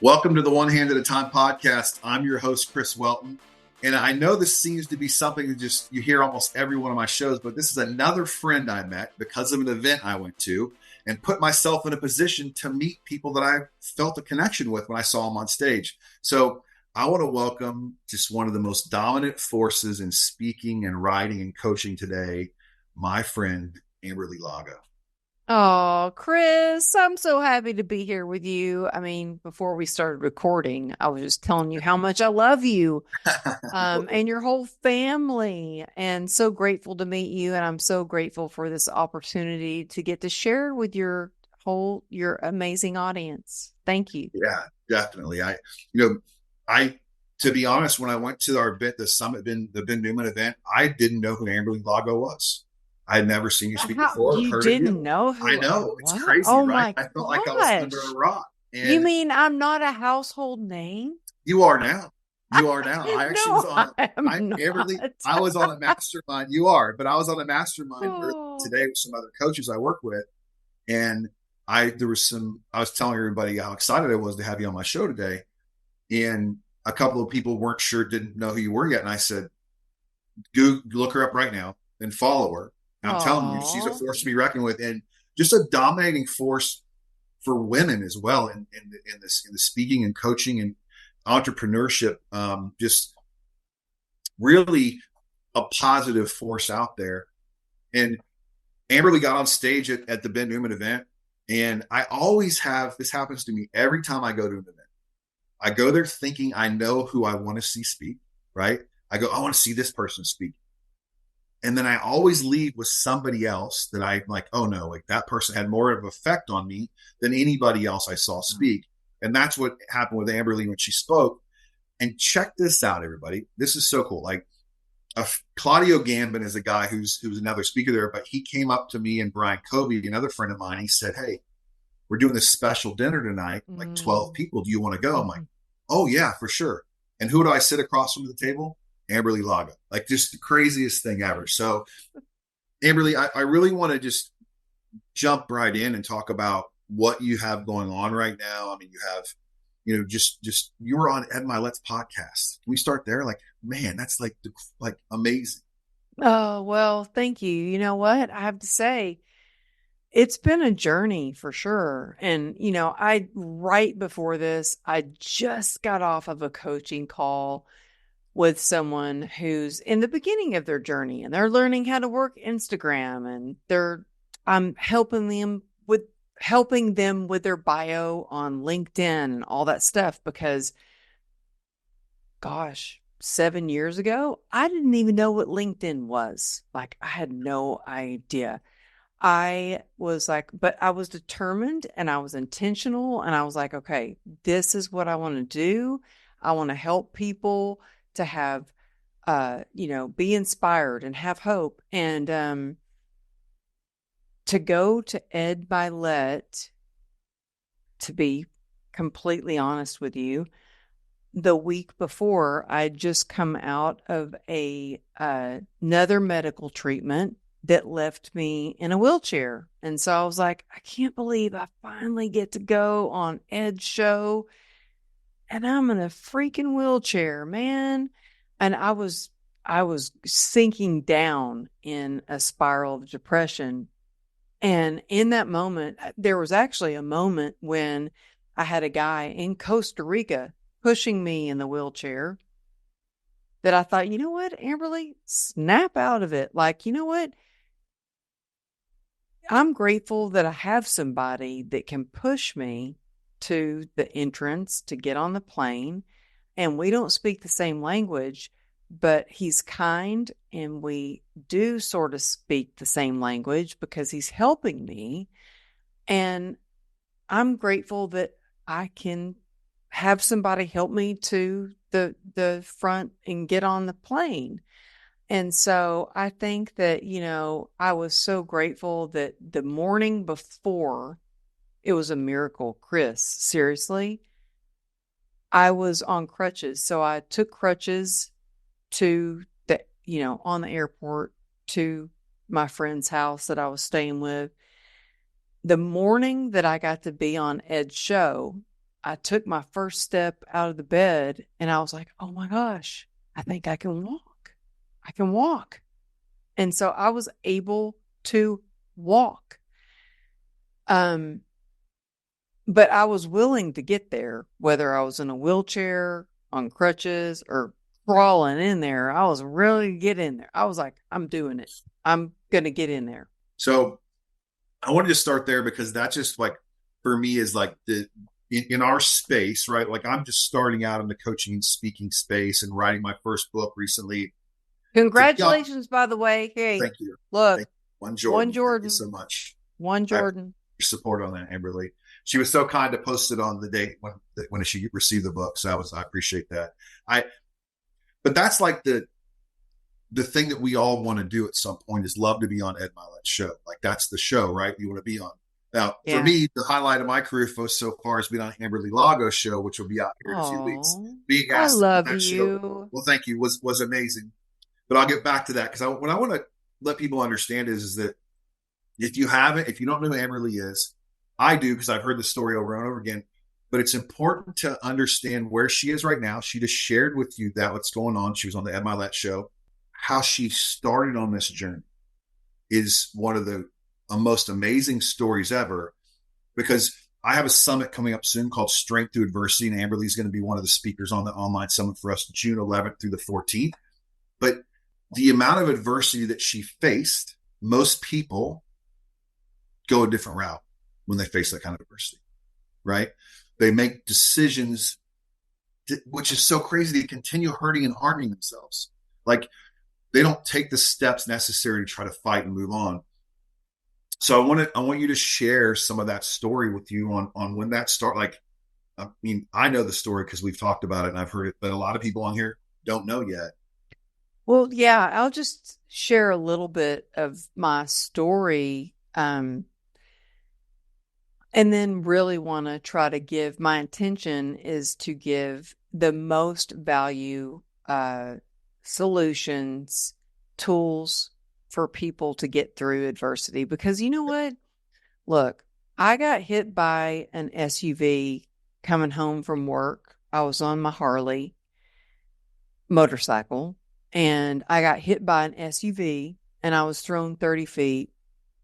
Welcome to the One Hand at a Time podcast. I'm your host, Chris Welton. And I know this seems to be something that just you hear almost every one of my shows, but this is another friend I met because of an event I went to and put myself in a position to meet people that I felt a connection with when I saw them on stage. So I want to welcome just one of the most dominant forces in speaking and writing and coaching today, my friend, Amberly Lago. Oh, Chris, I'm so happy to be here with you. I mean, before we started recording, I was just telling you how much I love you, and your whole family, and so grateful to meet you. And I'm so grateful for this opportunity to get to share with your amazing audience. Thank you. Yeah, definitely. I, to be honest, when I went to our event, the Ben Newman event, I didn't know who Amberly Lago was. I had never seen you speak How before, you heard of didn't you. know I who I know it's was? crazy, Oh right? my I felt like I was under a gosh. rock, You and mean I'm not a household name? you are now. You are now. I actually was No, on I a. am I Amberly. not. I was on a mastermind. You are, but I was on a mastermind Oh. today with some other coaches I work with, and there was some. I was telling everybody how excited I was to have you on my show today, and a couple of people weren't sure, didn't know who you were yet. And I said, look her up right now and follow her. And I'm telling you, she's a Oh. force to be reckoned with, and just a dominating force for women as well in the speaking and coaching and entrepreneurship. Just really a positive force out there. And Amberly got on stage at the Ben Newman event, and I always have this happens to me every time I go to an event. I go there thinking I know who I want to see speak, right? I go, I want to see this person speak. And then I always leave with somebody else that I'm like, oh no, like that person had more of an effect on me than anybody else I saw speak. And that's what happened with Amberly when she spoke. And check this out, everybody. This is so cool. Like Claudio Gambin is a guy who's another speaker there, but he came up to me and Brian Covey, another friend of mine. He said, hey, we're doing this special dinner tonight, like 12 Mm. people. Do you want to go? I'm like, Mhm. oh yeah, for sure. And who do I sit across from the table? Amberly Lago. Like just the craziest thing ever. So Amberly, I really want to just jump right in and talk about what you have going on right now. I mean, you have, just you were on Ed Milet's podcast. Can we start there? Like, man, that's like amazing. Oh, well, thank you. You know what? I have to say, it's been a journey for sure. And, right before this, I just got off of a coaching call with someone who's in the beginning of their journey and they're learning how to work Instagram and I'm helping them with their bio on LinkedIn and all that stuff because gosh, 7 years ago, I didn't even know what LinkedIn was. Like, I had no idea. I was like, but I was determined and I was intentional. And I was like, okay, this is what I want to do. I want to help people to have, be inspired and have hope. And to go to Ed Milet, to be completely honest with you, the week before, I'd just come out of another medical treatment that left me in a wheelchair. And so I was like, I can't believe I finally get to go on Ed's show and I'm in a freaking wheelchair, man. And I was sinking down in a spiral of depression. And in that moment, there was actually a moment when I had a guy in Costa Rica pushing me in the wheelchair that I thought, you know what, Amberly, snap out of it. Like, you know what? I'm grateful that I have somebody that can push me to the entrance to get on the plane. And we don't speak the same language, but he's kind and we do sort of speak the same language because he's helping me. And I'm grateful that I can have somebody help me to the front and get on the plane. And so I think that, I was so grateful that the morning before it was a miracle, Chris, seriously. I was on crutches. So I took crutches to on the airport to my friend's house that I was staying with. The morning that I got to be on Ed's show, I took my first step out of the bed and I was like, oh my gosh, I think I can walk. I can walk. And so I was able to walk. Um, but I was willing to get there, whether I was in a wheelchair, on crutches, or crawling in there. I was really get in there. I was like, I'm doing it. I'm going to get in there. So I wanted to start there because that just like for me is like in our space, right? Like I'm just starting out in the coaching and speaking space and writing my first book recently. To be honest, Congratulations, by the way. Hey, thank you. look, Thank you. One one Jordan. Thank you Jordan, so much. one I appreciate Jordan. your support on that, Amberly. She was so kind to post it on the date when she received the book. So I appreciate that. I but that's like the thing that we all want to do at some point is love to be on Ed Milet's show. Like that's the show, right? You want to be on. Now, for Yeah. me, the highlight of my career so far has been on Amberly Lago show, which will be out here in a few weeks. Oh, Being I asked on love that show, you. well, thank you, was amazing. But I'll get back to that because what I want to let people understand is that if you haven't, if you don't know who Amberly is, I do because I've heard the story over and over again. But it's important to understand where she is right now. She just shared with you that what's going on. She was on the Ed Milet show. How she started on this journey is one of the most amazing stories ever because I have a summit coming up soon called Strength Through Adversity, and Amberly's going to be one of the speakers on the online summit for us June 11th through the 14th. But the amount of adversity that she faced, most people go a different route when they face that kind of adversity, right? They make decisions, which is so crazy. They continue hurting and harming themselves. Like they don't take the steps necessary to try to fight and move on. So I want you to share some of that story with you on when that start. Like, I mean, I know the story because we've talked about it and I've heard it, but a lot of people on here don't know yet. Well, yeah, I'll just share a little bit of my story. And then really want to try to give my intention is to give the most value solutions, tools for people to get through adversity. Because you know what? Look, I got hit by an SUV coming home from work. I was on my Harley motorcycle and I got hit by an SUV and I was thrown 30 feet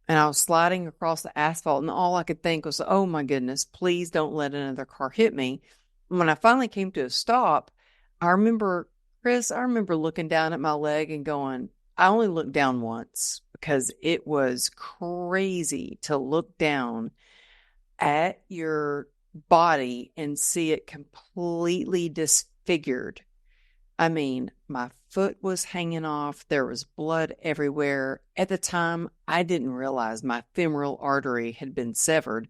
and I was sliding across the asphalt. And all I could think was, oh my goodness, please don't let another car hit me. And when I finally came to a stop, I remember, Chris, I remember looking down at my leg and going, I only looked down once because it was crazy to look down at your body and see it completely disfigured. I mean, my foot was hanging off. There was blood everywhere. At the time, I didn't realize my femoral artery had been severed.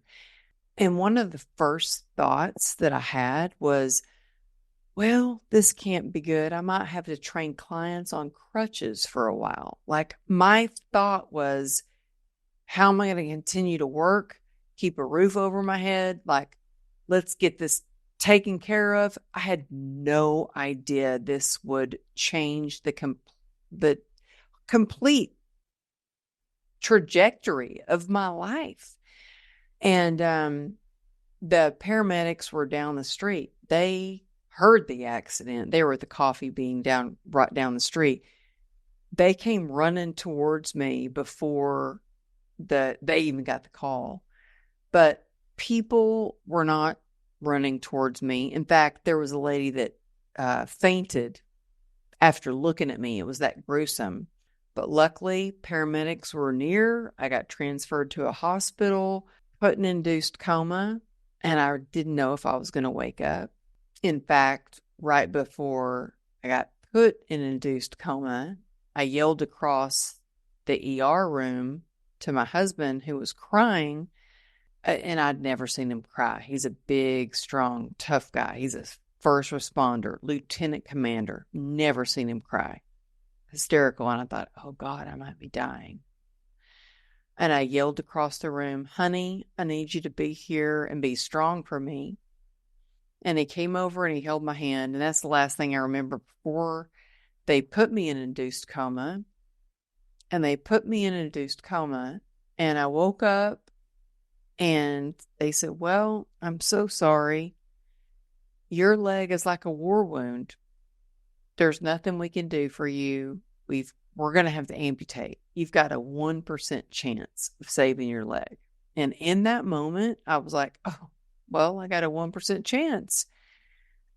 And one of the first thoughts that I had was, well, this can't be good. I might have to train clients on crutches for a while. Like, my thought was, how am I going to continue to work, keep a roof over my head? Like, let's get this taken care of. I had no idea this would change the complete trajectory of my life. And the paramedics were down the street. They heard the accident. They were at the coffee bean right down the street. They came running towards me before they even got the call. But people were not running towards me. In fact, there was a lady that fainted after looking at me. It was that gruesome. But luckily, paramedics were near. I got transferred to a hospital, put in induced coma, and I didn't know if I was going to wake up. In fact, right before I got put in induced coma, I yelled across the ER room to my husband who was crying, and I'd never seen him cry. He's a big, strong, tough guy. He's a first responder, lieutenant commander. Never seen him cry. Hysterical. And I thought, oh God, I might be dying. And I yelled across the room, honey, I need you to be here and be strong for me. And he came over and he held my hand. And that's the last thing I remember before they put me in induced coma. And they put me in induced coma. And I woke up and they said, well, I'm so sorry. your leg is like a war wound. There's nothing we can do for you. We're going to have to amputate. You've got a 1% chance of saving your leg. And in that moment, I was like, oh, well, I got a 1% chance.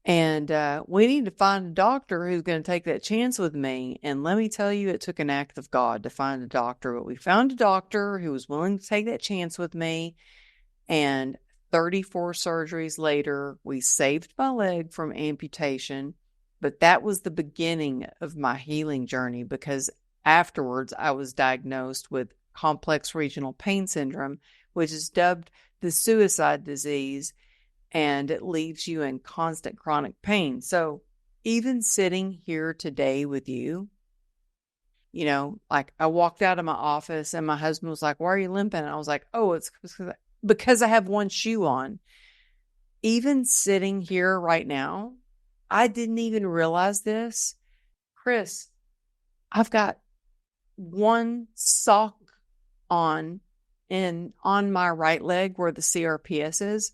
And we need to find a doctor who's going to take that chance with me. And let me tell you, it took an act of God to find a doctor. But we found a doctor who was willing to take that chance with me. And 34 surgeries later, we saved my leg from amputation. But that was the beginning of my healing journey, because afterwards I was diagnosed with complex regional pain syndrome, which is dubbed the suicide disease, and it leaves you in constant chronic pain. So even sitting here today with you, like I walked out of my office and my husband was like, "Why are you limping?" And I was like, "Oh, it's because I have one shoe on." Even sitting here right now, I didn't even realize this. Chris, I've got one sock on on my right leg where the CRPS is.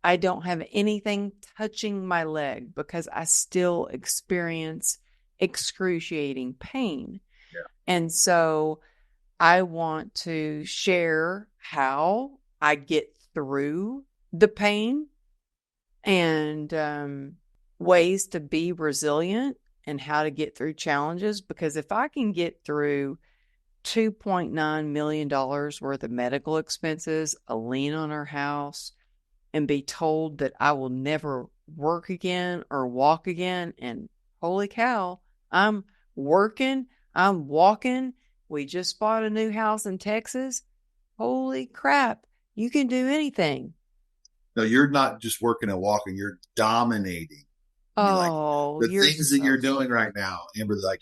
I don't have anything touching my leg because I still experience excruciating pain. Yeah. And so I want to share how I get through the pain, and ways to be resilient and how to get through challenges. Because if I can get through $2.9 million worth of medical expenses, a lien on our house, and be told that I will never work again or walk again, and holy cow, I'm working, I'm walking. We just bought a new house in Texas. Holy crap, you can do anything. No, you're not just working and walking, you're dominating. I mean, like Oh, the you're things that so you're doing sweet. right now, Amber, like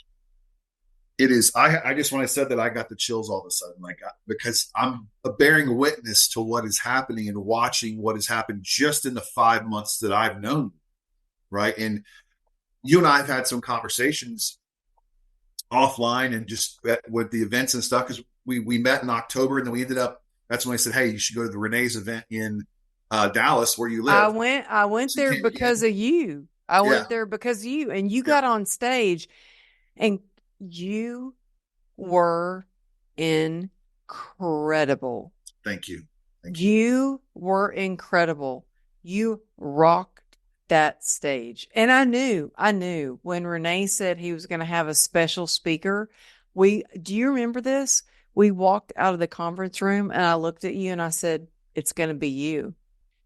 it is. I just, when I said that, I got the chills all of a sudden, like, because I'm bearing witness to what is happening and watching what has happened just in the 5 months that I've known you, right? And you and I have had some conversations offline and just with the events and stuff, because we met in October, and then we ended up. That's when I said, "Hey, you should go to the Renee's event in Dallas, where you I live." went I went So you there came because again. of you. I Yeah, went there because of you, and you yeah. got on stage, and you were incredible. Thank you, thank you. You were incredible. You rocked that stage. And I knew when Renee said he was going to have a special speaker. Do you remember this? We walked out of the conference room and I looked at you and I said, "It's going to be you."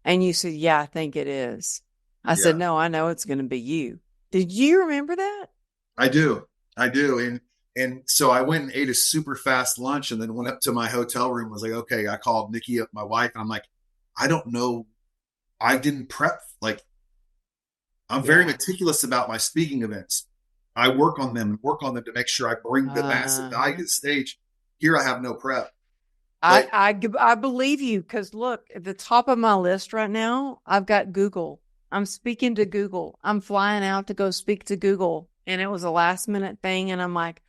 And you said, "Yeah, I think it is." I said, Yeah, "No, I know it's going to be you." Did you remember that? I do. I do. And so I went and ate a super fast lunch, and then went up to my hotel room. Was like, okay, I called Nikki up, my wife, and I'm like, I don't know. I didn't prep. Like, I'm very Yeah. meticulous about my speaking events. I work on them to make sure I bring the massive value Uh-huh. to the stage. Here I have no prep. I, But I, I believe you, because look, at the top of my list right now, I've got Google. I'm speaking to Google. I'm flying out to go speak to Google. And it was a last minute thing. And I'm like,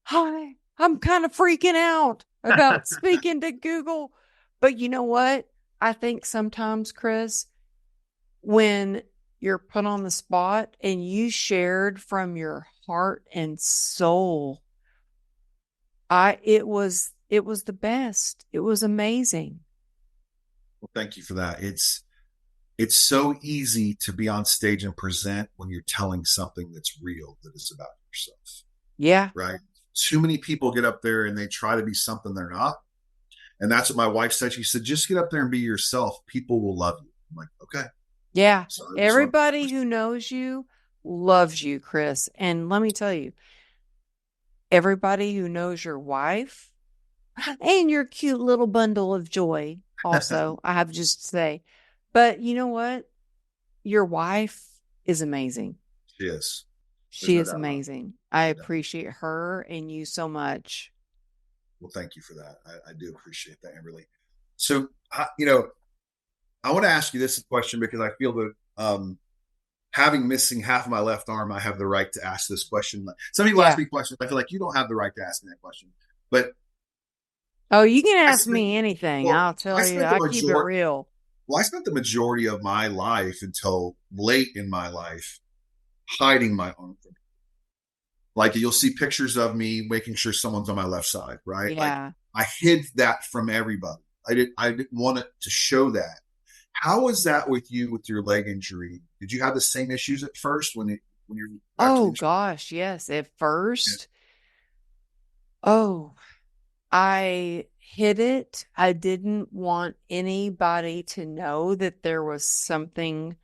hi, I'm kind of freaking out about speaking to Google. But you know what? I think sometimes, Chris, when you're put on the spot and you shared from your heart and soul, it was the best. It was amazing. well, thank you for that. It's so easy to be on stage and present when you're telling something that's real, that is about yourself, Yeah. right? Too many people get up there and they try to be something they're not. And that's what my wife said. She said, just get up there and be yourself. People will love you. I'm like, okay. Yeah. So I just want Everybody who knows you loves you, Chris. And let me tell you, everybody who knows your wife and your cute little bundle of joy, to. also, I have just to say. But you know what? Your wife is amazing. She is. There's She no is doubt about it. amazing. I No doubt. appreciate her and you so much. Well, thank you for that. I do appreciate that, Amberly. So, I want to ask you this question, because I feel that having missing half of my left arm, I have the right to ask this question. Some people ask Yeah. me questions. I feel like you don't have the right to ask me that question. But Oh, you can I ask spent, me anything. well, I'll I tell you, spent the I keep it majority, real. Well, I spent the majority of my life until late in my life hiding my own. Like you'll see pictures of me making sure someone's on my left side, right? Like Yeah. I hid that from everybody. I didn't want it to show that. How was that with you with your leg injury? Did you have the same issues at first when you're after the Oh injury? gosh, yes. At first, oh, I hid it. I didn't want anybody to know that there was something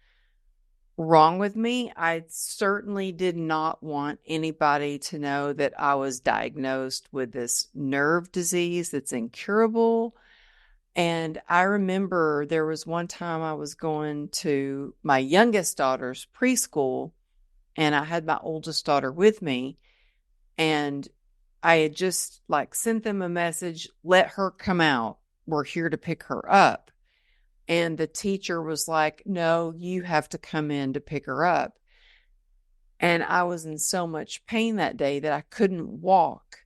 wrong with me. I certainly did not want anybody to know that I was diagnosed with this nerve disease that's incurable. And I remember there was one time I was going to my youngest daughter's preschool, and I had my oldest daughter with me. And I had just like sent them a message, let her come out. We're here to pick her up. And the teacher was like, no, you have to come in to pick her up. And I was in so much pain that day that I couldn't walk.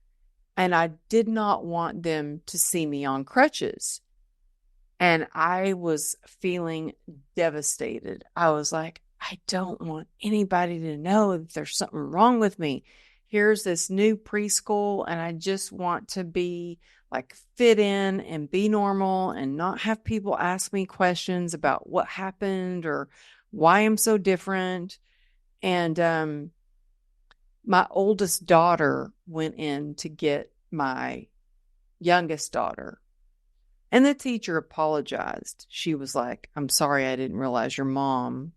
And I did not want them to see me on crutches. And I was feeling devastated. I was like, I don't want anybody to know that there's something wrong with me. Here's this new preschool, and I just want to be like fit in and be normal and not have people ask me questions about what happened or why I'm so different. And my oldest daughter went in to get my youngest daughter, and the teacher apologized. She was like, I'm sorry, I didn't realize your mom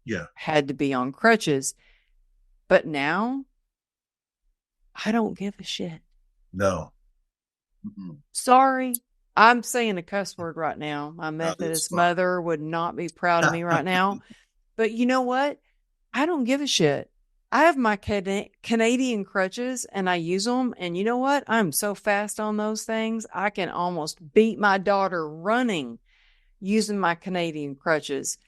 Yeah. had to be on crutches. But now I don't give a shit. No. Mm-mm. Sorry. I'm saying a cuss word right now. My No, it's Methodist fine. mother would not be proud of me right now. But you know what? I don't give a shit. I have my Canadian crutches and I use them. And you know what? I'm so fast on those things. I can almost beat my daughter running using my Canadian crutches.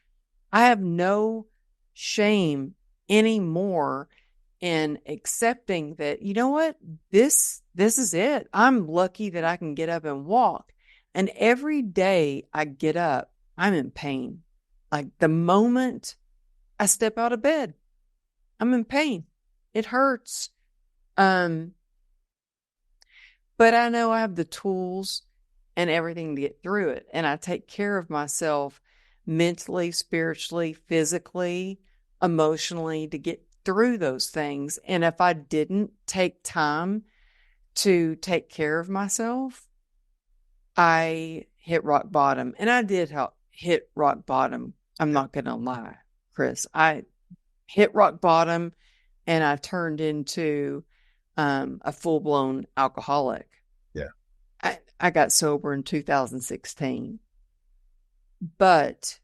I have no shame anymore in accepting that, you know what? This is it. I'm lucky that I can get up and walk. And every day I get up, I'm in pain. Like the moment I step out of bed, I'm in pain. It hurts. Um, but I know I have the tools and everything to get through it. And I take care of myself mentally, spiritually, physically, emotionally to get through those things. And if I didn't take time to take care of myself, I hit rock bottom. And I did hit rock bottom. I'm not going to lie, Chris. I hit rock bottom and I turned into a full blown alcoholic. Yeah. I got sober in 2016, but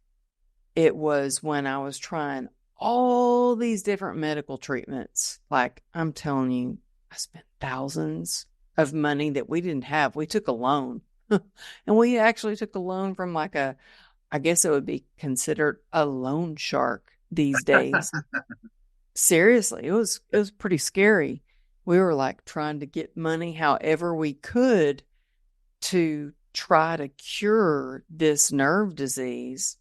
it was when I was trying all these different medical treatments. Like I'm telling you, I spent thousands of money that we didn't have. We took a loan and we actually took a loan from like I guess it would be considered a loan shark these days. Seriously, it was pretty scary. We were like trying to get money however we could to try to cure this nerve disease,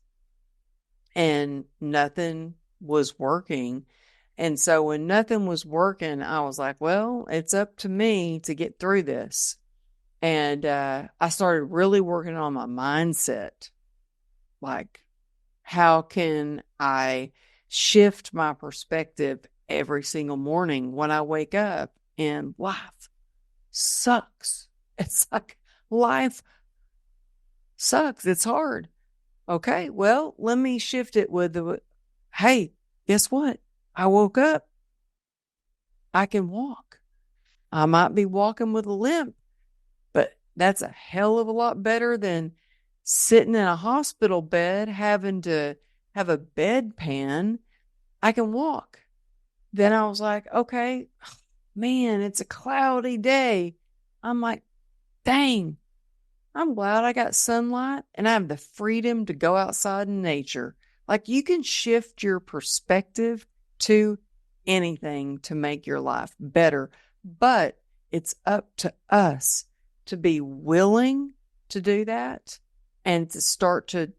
and nothing was working. And so when nothing was working, I was like, well, it's up to me to get through this. And I started really working on my mindset. Like, how can I shift my perspective every single morning when I wake up and life sucks? It's like life sucks. It's hard. Okay, well, let me shift it with hey, guess what? I woke up. I can walk. I might be walking with a limp, but that's a hell of a lot better than sitting in a hospital bed having to have a bedpan. I can walk. Then I was like, okay, man, it's a cloudy day. I'm like, dang, I'm glad I got sunlight and I have the freedom to go outside in nature. Like you can shift your perspective to anything to make your life better, but it's up to us to be willing to do that and to start to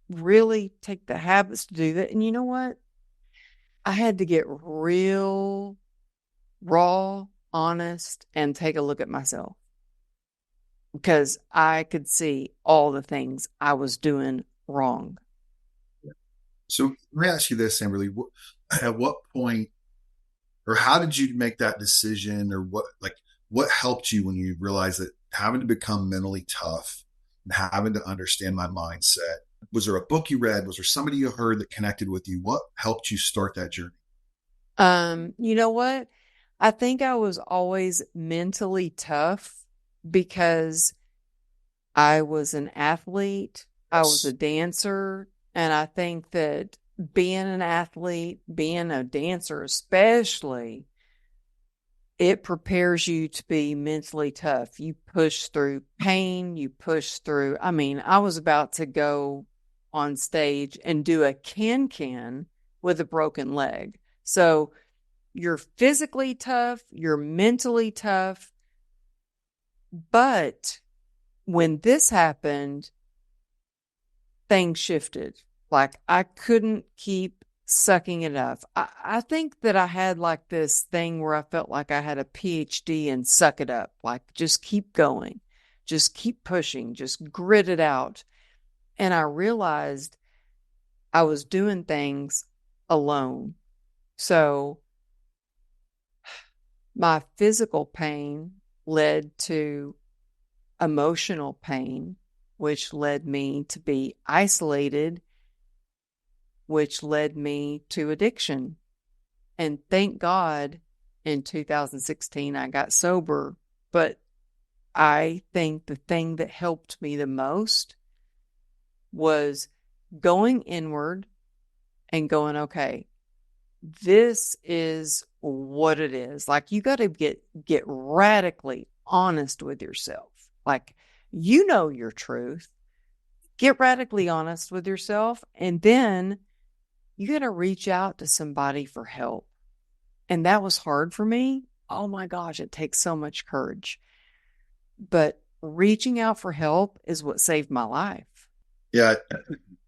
really take the habits to do that. And you know what? I had to get real raw, honest, and take a look at myself because I could see all the things I was doing wrong. So let me ask you this, Amberly. At what point, or how did you make that decision, or what helped you when you realized that having to become mentally tough and having to understand my mindset? Was there a book you read? Was there somebody you heard that connected with you? What helped you start that journey? You know what? I think I was always mentally tough because I was an athlete, I was a Yes. dancer, and I think that being an athlete, being a dancer especially, it prepares you to be mentally tough. You push through pain, you push through. I mean, I was about to go on stage and do a can with a broken leg. So you're physically tough, you're mentally tough. But when this happened, things shifted. Like I couldn't keep sucking it up. I think that I had like this thing where I felt like I had a PhD in suck it up. Like just keep going, just keep pushing, just grit it out. And I realized I was doing things alone. So my physical pain led to emotional pain, which led me to be isolated, which led me to addiction. And thank God in 2016 I got sober. But I think the thing that helped me the most was going inward and going, okay, this is what it is. Like you got to get radically honest with yourself. Like you know your truth. Get radically honest with yourself, and then you got to reach out to somebody for help. And that was hard for me. Oh my gosh, it takes so much courage. But reaching out for help is what saved my life. Yeah,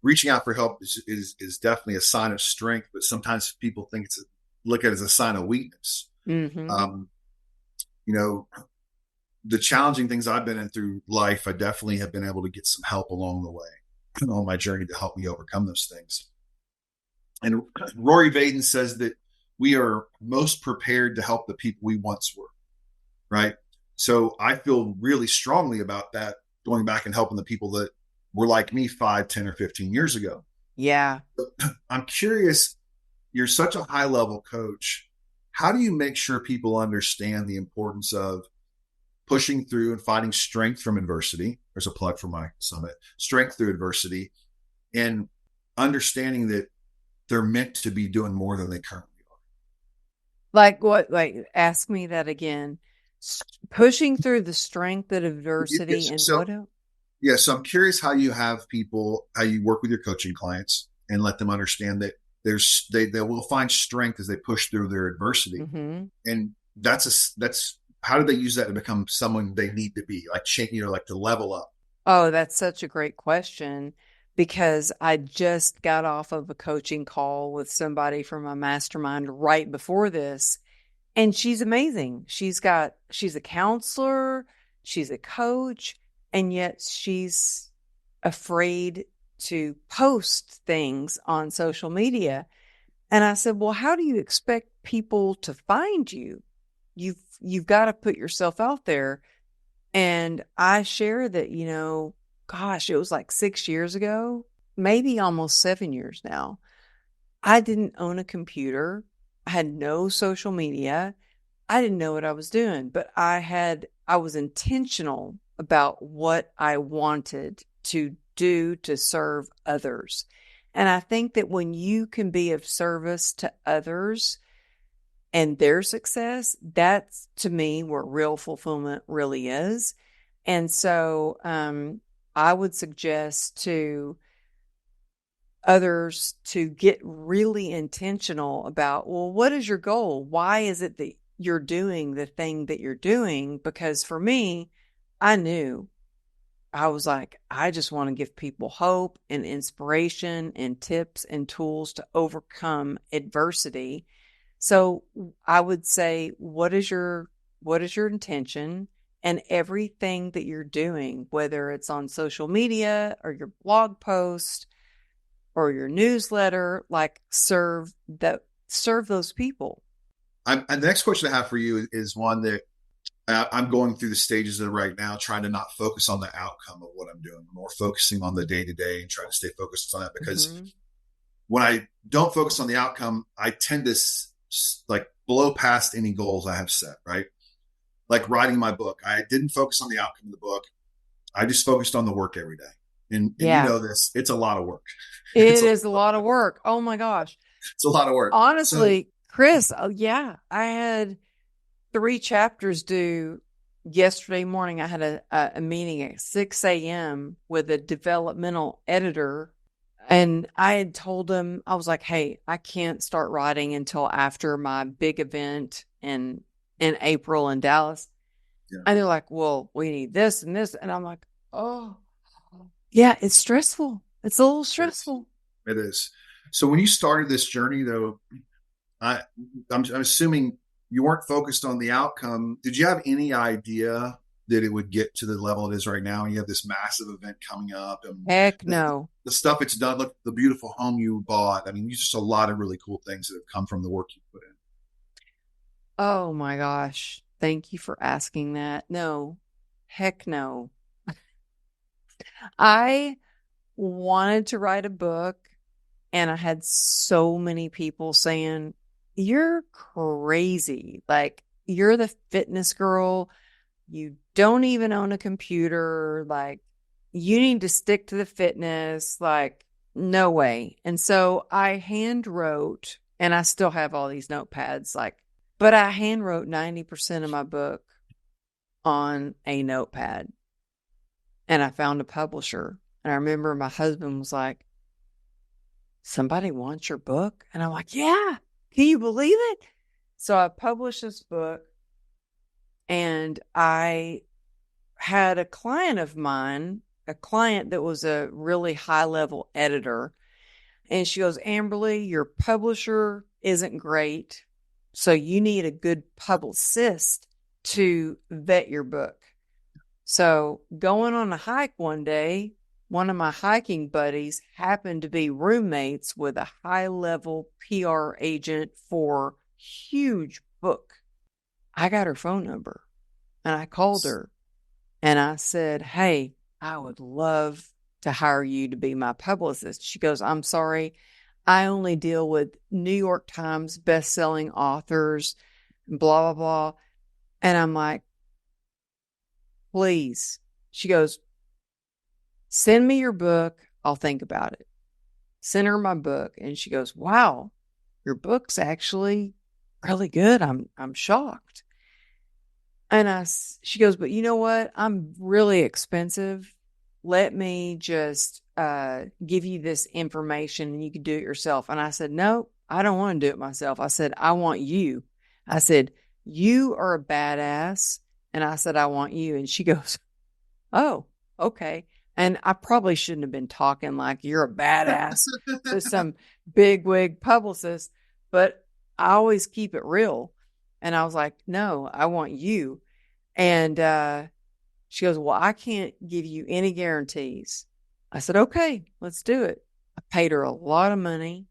reaching out for help is definitely a sign of strength, but sometimes people think look at it as a sign of weakness. Mm-hmm. Um, you know, the challenging things I've been in through life, I definitely have been able to get some help along the way on my journey to help me overcome those things. And Rory Vaden says that we are most prepared to help the people we once were, right? So I feel really strongly about that, going back and helping the people that were like me 5, 10, or 15 years ago. Yeah. I'm curious, you're such a high level coach. How do you make sure people understand the importance of pushing through and finding strength from adversity? There's a plug for my summit, strength through adversity, and understanding that they're meant to be doing more than they currently are. Like what? Like, ask me that again. Pushing through the strength of adversity Yes. and So, what else? yeah, so I'm curious how you have people, how you work with your coaching clients and let them understand that they will find strength as they push through their adversity. Mm-hmm. And that's how do they use that to become someone they need to be, like change, like to level up? Oh, that's such a great question because I just got off of a coaching call with somebody from my mastermind right before this, and she's amazing. She's a counselor, she's a coach, and yet she's afraid to post things on social media. And I said, "Well, how do you expect people to find you? You've got to put yourself out there." And I share that, gosh, it was like 6 years ago, maybe almost 7 years now. I didn't own a computer. I had no social media. I didn't know what I was doing, but I was intentional about what I wanted to do to serve others. And I think that when you can be of service to others and their success, that's to me where real fulfillment really is. And so I would suggest to others to get really intentional about, well, what is your goal? Why is it that you're doing the thing that you're doing? Because for me, I knew I was like, I just want to give people hope and inspiration and tips and tools to overcome adversity. So I would say, what is your intention? And everything that you're doing, whether it's on social media or your blog post or your newsletter, like serve those people. The next question I have for you is one that I'm going through the stages of right now, trying to not focus on the outcome of what I'm doing, more focusing on the day to day and trying to stay focused on that. Because Mm-hmm. when I don't focus on the outcome, I tend to like blow past any goals I have set, right? Like writing my book, I didn't focus on the outcome of the book. I just focused on the work every day. And you Yeah, know this, it's a lot of work. it's it a, is a lot of work. Oh my gosh. it's a lot of work. So Honestly, Chris, oh yeah, I had 3 chapters due yesterday morning. I had a meeting at 6 a.m. with a developmental editor. And I had told him, I was like, hey, I can't start writing until after my big event in April in Dallas. yeah, And they're like, well, we need this and this. And I'm like, oh, yeah, it's stressful. It's a little it is. stressful. It is. So when you started this journey, though, I, I'm assuming you weren't focused on the outcome. Did you have any idea that it would get to the level it is right now? And you have this massive event coming up, and Heck the, no. the stuff it's done. Look, the beautiful home you bought. I mean, just a lot of really cool things that have come from the work you put in. Oh my gosh. Thank you for asking that. No, heck no. I wanted to write a book, and I had so many people saying, you're crazy. Like, you're the fitness girl. You don't even own a computer. Like, you need to stick to the fitness. Like, no way. And so I hand wrote, and I still have all these notepads, like, but I hand wrote 90% of my book on a notepad. And I found a publisher. And I remember my husband was like, somebody wants your book? And I'm like, yeah, can you believe it? So I published this book, and I had a client of mine, a client that was a really high level editor. And she goes, Amberly, your publisher isn't great. So you need a good publicist to vet your book. So going on a hike one day, one of my hiking buddies happened to be roommates with a high level PR agent for huge book. I got her phone number and I called her and I said, hey, I would love to hire you to be my publicist. She goes, I'm sorry. I only deal with New York Times best-selling authors, blah, blah, blah. And I'm like, please. She goes, send me your book. I'll think about it. Send her my book. And she goes, wow, your book's actually really good. I'm shocked. And she goes, but you know what? I'm really expensive. Let me just give you this information and you can do it yourself. And I said, no, I don't want to do it myself. I said, I want you. I said, you are a badass. And I said, I want you. And she goes, oh, okay. And I probably shouldn't have been talking like you're a badass to some bigwig publicist, but I always keep it real. And I was like, no, I want you. And she goes, well, I can't give you any guarantees. I said, okay, let's do it. I paid her a lot of money.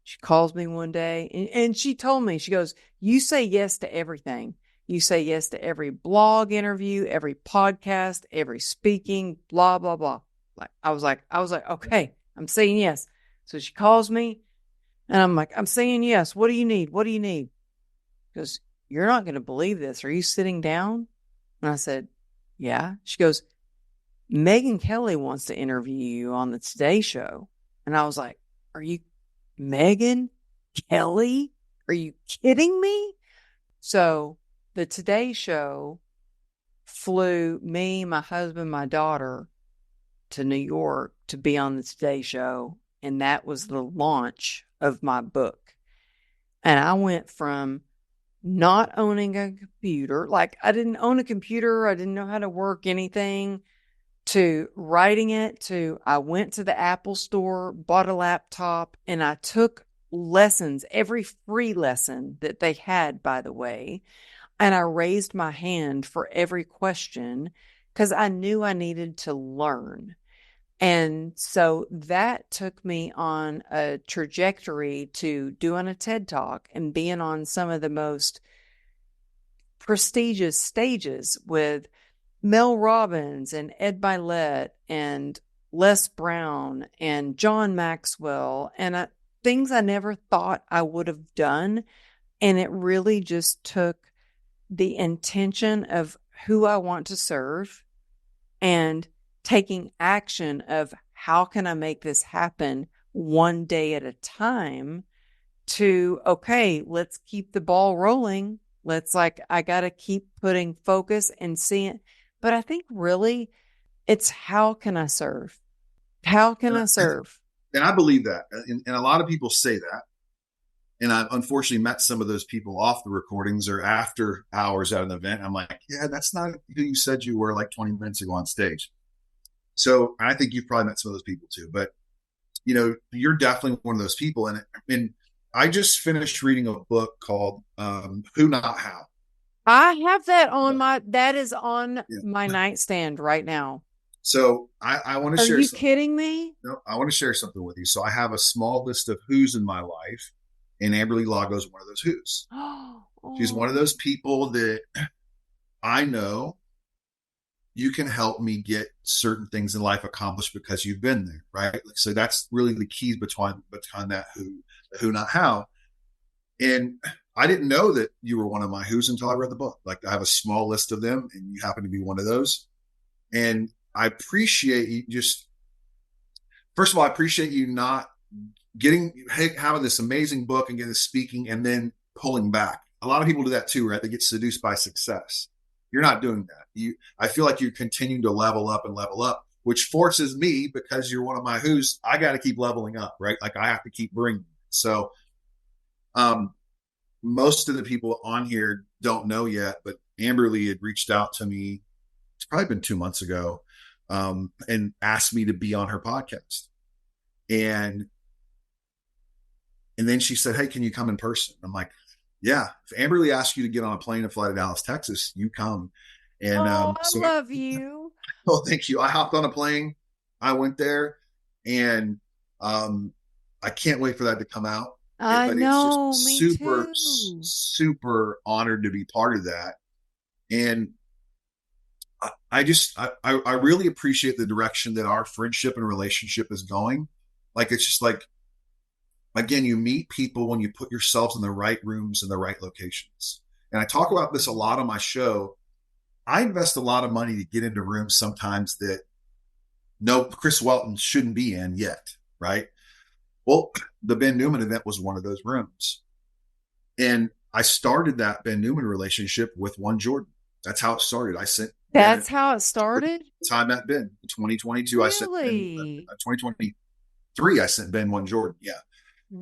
She calls me one day and she told me, she goes, you say yes to everything. You say yes to every blog interview, every podcast, every speaking, blah, blah, blah. Like I was like, okay, I'm saying yes. So she calls me and I'm like, I'm saying yes. What do you need? What do you need? Because you're not going to believe this. Are you sitting down? And I said, yeah. She goes, Megan Kelly wants to interview you on the Today Show. And I was like, are you Megan Kelly? Are you kidding me? So the Today Show flew me, my husband, my daughter to New York to be on the Today Show. And that was the launch of my book. And I went from not owning a computer, like I didn't own a computer, I didn't know how to work anything. to writing it to I went to the Apple store, bought a laptop, and I took lessons, every free lesson that they had, by the way. And I raised my hand for every question because I knew I needed to learn. And so that took me on a trajectory to doing a TED Talk and being on some of the most prestigious stages with Mel Robbins and Ed Milet and Les Brown and John Maxwell and things I never thought I would have done. And it really just took the intention of who I want to serve and taking action of how can I make this happen one day at a time to, okay, let's keep the ball rolling. I got to keep putting focus and seeing. But I think really it's how can I serve? How can I serve? And I believe that. And a lot of people say that. And I've unfortunately met some of those people off the recordings or after hours at an event. I'm like, yeah, that's not who you said you were like 20 minutes ago on stage. So I think you've probably met some of those people too. But, you're definitely one of those people. And I just finished reading a book called Who Not How. I have that is on my nightstand right now. So I want to Are share you something. kidding me? No, I want to share something with you. So I have a small list of who's in my life, and Amberly Lago is one of those who's. She's one of those people that I know you can help me get certain things in life accomplished because you've been there, right? So that's really the key between that who not how. And I didn't know that you were one of my who's until I read the book. Like I have a small list of them, and you happen to be one of those. And I appreciate you just, first of all, I appreciate you not having this amazing book and getting this speaking and then pulling back. A lot of people do that too, right? They get seduced by success. You're not doing that. I feel like you're continuing to level up, which forces me, because you're one of my who's, I got to keep leveling up, right? Like I have to keep bringing. So, most of the people on here don't know yet, but Amberly had reached out to me. It's probably been 2 months ago, and asked me to be on her podcast. And then she said, "Hey, can you come in person?" I'm like, "Yeah." If Amberly asks you to get on a plane and fly to Dallas, Texas, you come. And I so, love you. oh, thank you. I hopped on a plane. I went there, and I can't wait for that to come out. I But it's just know, me super, too. super honored to be part of that. And I really appreciate the direction that our friendship and relationship is going. Like, it's just like, again, you meet people when you put yourselves in the right rooms in the right locations. And I talk about this a lot on my show. I invest a lot of money to get into rooms sometimes that no Chris Welton shouldn't be in yet, right? Well, the Ben Newman event was one of those rooms. And I started that Ben Newman relationship with one Jordan. That's how it started. I sent That's how it started? time at Ben in 2022. I sent Ben Really? 2023. I sent Ben one Jordan. Yeah.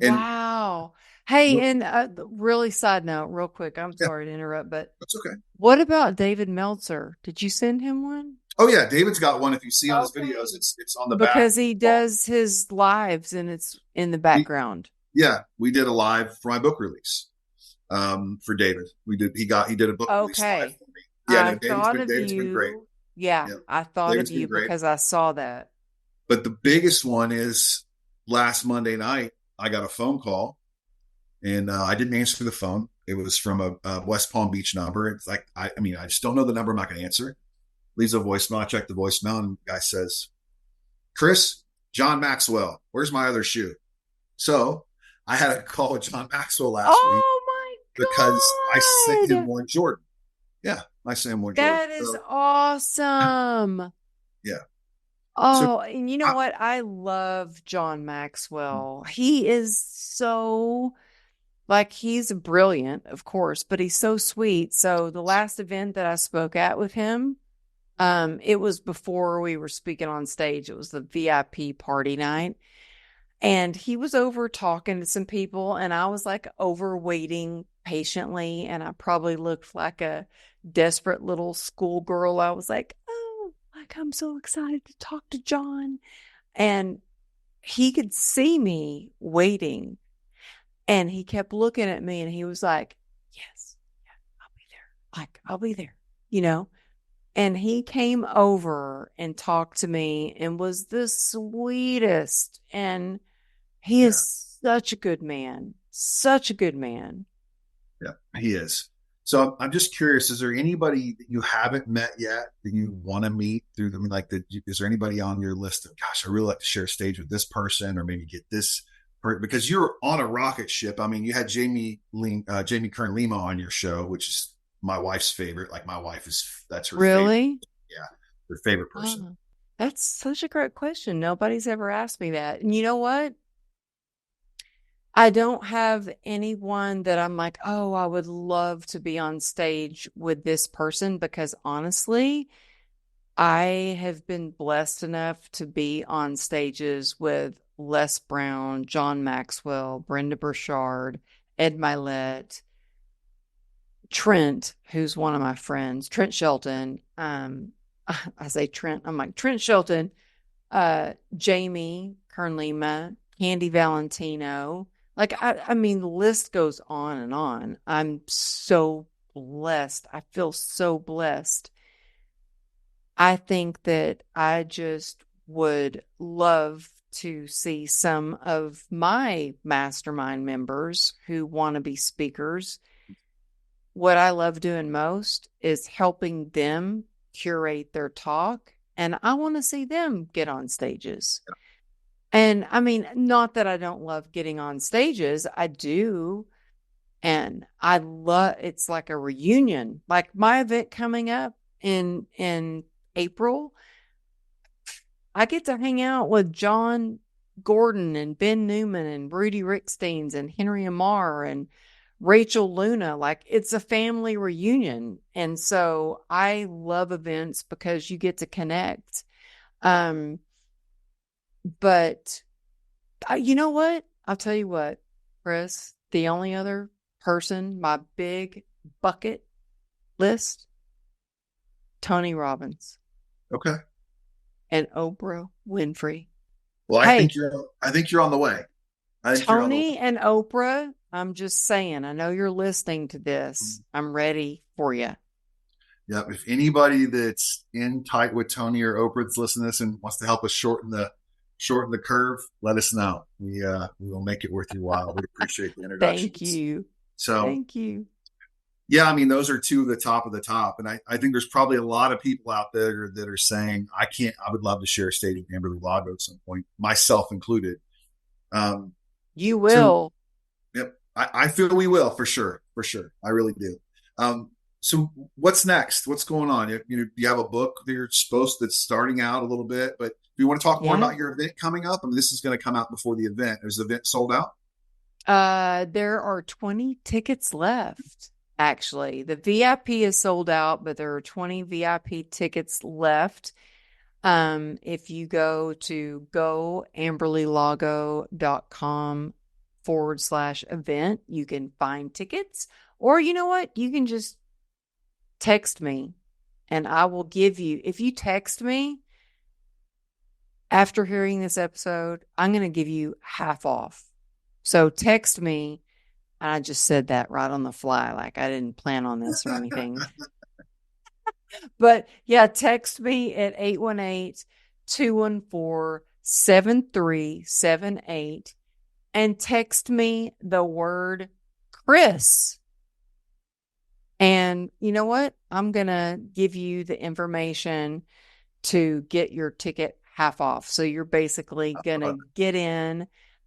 And Wow. Hey, and really side note, real quick. I'm yeah, sorry to interrupt, but that's okay. what about David Meltzer? Did you send him one? Oh yeah, David's got one. If you see on his Okay. videos, it's on the back. Because he does his lives and it's in the background. We did a live for my book release. For David, he did a book release live Okay. for me. Yeah, I no, thought of David's been great. you. Yeah, Yeah, I thought of David's been you great. because I saw that. But the biggest one is last Monday night. I got a phone call, and I didn't answer the phone. It was from a West Palm Beach number. It's like I just don't know the number. I'm not going to answer. Leaves a voicemail. I check the voicemail, and the guy says, "Chris, John Maxwell, where's my other shoe?" So I had a call with John Maxwell last week Oh because I my sent him God. one Jordan. Yeah, I sent him one Jordan. That is So awesome. yeah. So Oh, and you know I, what? I love John Maxwell. He is so he's brilliant, of course, but he's so sweet. So the last event that I spoke at with him, it was before we were speaking on stage. It was the VIP party night. And he was over talking to some people, and I was like over waiting patiently. And I probably looked like a desperate little schoolgirl. I was like, oh, like, I'm so excited to talk to John. And he could see me waiting. And he kept looking at me and he was like, yes, yeah, I'll be there. Like, I'll be there, you know? And he came over and talked to me and was the sweetest. And he Yeah. is such a good man, such a good man. Yeah, he is. So I'm just curious, is there anybody that you haven't met yet that you want to meet through them? Like, is there anybody on your list of, gosh, I really like to share a stage with this person or maybe get this, because you're on a rocket ship. I mean, you had Jamie Kern Lima on your show, which is my wife's favorite. Like my wife that's her favorite. Really? Yeah. Her favorite person. Oh, that's such a great question. Nobody's ever asked me that. And you know what? I don't have anyone that I'm like, oh, I would love to be on stage with this person because honestly, I have been blessed enough to be on stages with Les Brown, John Maxwell, Brenda Burchard, Ed Milet, Trent, who's one of my friends, Trent Shelton. I say Trent, I'm like Trent Shelton, Jamie Kern Lima, Candy Valentino. Like I mean, the list goes on and on. I'm so blessed. I feel so blessed. I think that I just would love to see some of my mastermind members who want to be speakers. What I love doing most is helping them curate their talk, and I want to see them get on stages. And I mean, not that I don't love getting on stages, I do. And I love it's like a reunion. Like my event coming up in April, I get to hang out with John Gordon and Ben Newman and Rudy Ricksteins and Henry Amar and Rachel Luna. Like it's a family reunion. And so I love events because you get to connect. Um, but you know what? I'll tell you what, Chris, the only other person, my big bucket list, Tony Robbins Okay. and Oprah Winfrey. Well, Hey, I think you're on the way. I think you're on the way. Tony and Oprah, I'm just saying, I know you're listening to this. I'm ready for you. Yeah, if anybody that's in tight with Tony or Oprah that's listening to this and wants to help us shorten the curve, let us know. We will make it worth your while. We appreciate the Thank introductions. you. So Thank you. yeah, I mean those are two of the top of the top, and I think there's probably a lot of people out there that are saying I can't. I would love to share a stage with Amberly Lago at some point, myself included. Um, You so will. yep, I feel we will for sure. I really do. So what's next? What's going on? You have a book that you're supposed that's starting out a little bit, but do you want to talk more Yeah. about your event coming up? I mean, this is going to come out before the event. Is the event sold out? There are 20 tickets left. Actually, the VIP is sold out, but there are 20 VIP tickets left. If you go to goamberlylago.com/event, you can find tickets. Or you know what? You can just text me and I will give you, if you text me after hearing this episode, I'm going to give you half off. So text me. I just said that right on the fly, like I didn't plan on this or anything. But yeah, text me at 818-214-7378 and text me the word Chris. And you know what? I'm going to give you the information to get your ticket half off. So you're basically going to get in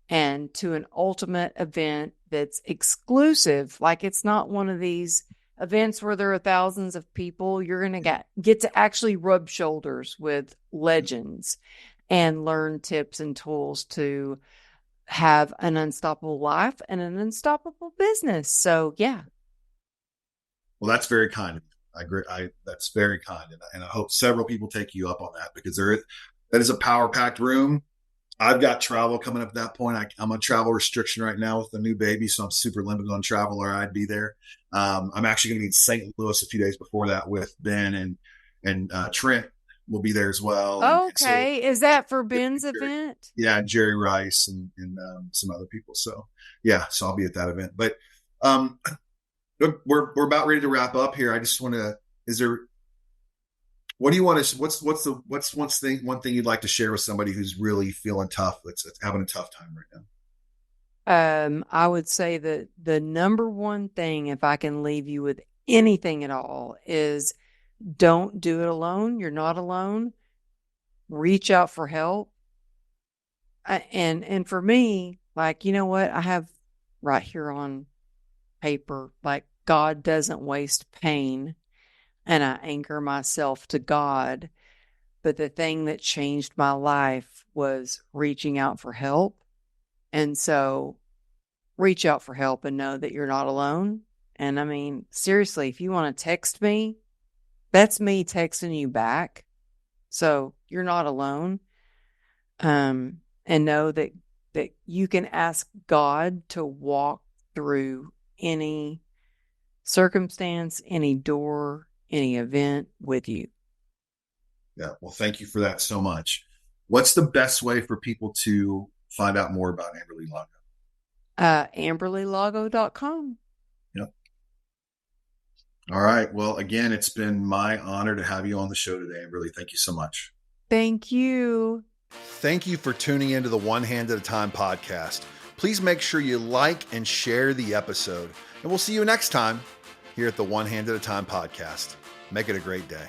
and to an ultimate event that's exclusive. Like it's not one of these events where there are thousands of people. You're going to get to actually rub shoulders with legends and learn tips and tools to have an unstoppable life and an unstoppable business. So yeah. Well, that's very kind. I agree. That's very kind, and I hope several people take you up on that because that is a power packed room. I've got travel coming up at that point. I'm on travel restriction right now with the new baby, so I'm super limited on travel, or I'd be there. I'm actually going to be in St. Louis a few days before that with Ben and Trent. will be there as well. And so, Okay. Is that for Ben's event? yeah, Jerry Rice and some other people. So yeah, so I'll be at that event. But um, look, we're about ready to wrap up here. I just want to. Is there? What do you want to? What's one thing you'd like to share with somebody who's really feeling tough, that's having a tough time right now? I would say that the number one thing, if I can leave you with anything at all, is don't do it alone. You're not alone. Reach out for help. And for me, like, you know what? I have right here on paper, like, God doesn't waste pain, and I anchor myself to God. But the thing that changed my life was reaching out for help. And so reach out for help and know that you're not alone. And I mean, seriously, if you want to text me, that's me texting you back. So you're not alone. And know that you can ask God to walk through any circumstance, any door, any event with you. Yeah. Well, thank you for that so much. What's the best way for people to find out more about Amberly Lago? AmberlyLago.com. Yep. All right. Well, again, it's been my honor to have you on the show today, Amberly. Thank you so much. Thank you. Thank you for tuning into the One Hand at a Time podcast. Please make sure you like and share the episode, and we'll see you next time here at the One Hand at a Time podcast. Make it a great day.